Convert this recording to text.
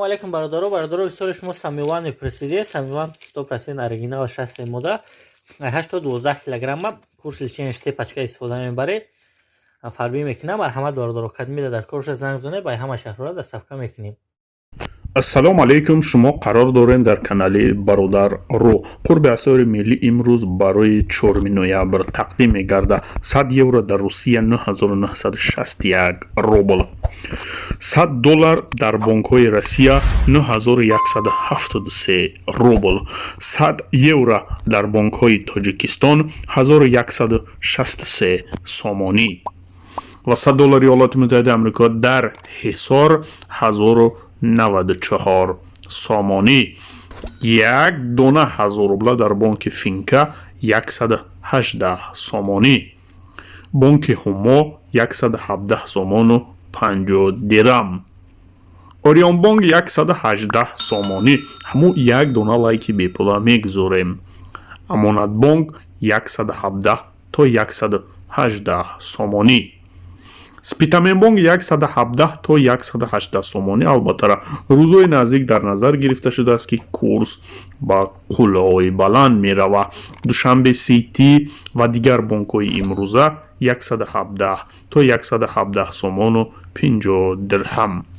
алейкум, бародаро бисёри шумо самиван мепурсидед. Самиван 100% оригинал 60 мода 8-12 килограмма. Курс лечения штепачка истифода мебаред. Фарбӣ мекунам. Марҳамат бародаро кадмида дар корша занг бизонед, ба ҳама шаҳрҳоро доставка мекунем. ассалому алайкум. шумо қарор дорем дар канали бародар ру қурби асъори миллӣ имрӯз барои 4 ноябр тақдим мегардад. 100 евро дар Русия 9961 рубл, $100 дар бонкҳои Россия 9173 рубл, 100 евро дар бонкҳои Тоҷикистон 1163 сомонӣ ва $100 Иёлоти Муттаҳидаи Амрико дар ҳисор 1094 сомонӣ. як дона 1000 рубла дар бонки Финка 118 сомонӣ. бонки Ҳумо 117 сомону 50 дирам. Орионбонк 118 сомонӣ. ҳамун як дона лайки бепула мегузорем. Амонатбонк 117 то 118 сомонӣ. Спитаменбонк 117 то 118 сомонӣ. албатта рӯзҳои наздик дар назар гирифта шудааст ки курс ба қуллаҳои баланд меравад. душанбе Сити ва дигар бонкҳои имрӯза 117 то 117 сомону 50 дирҳам.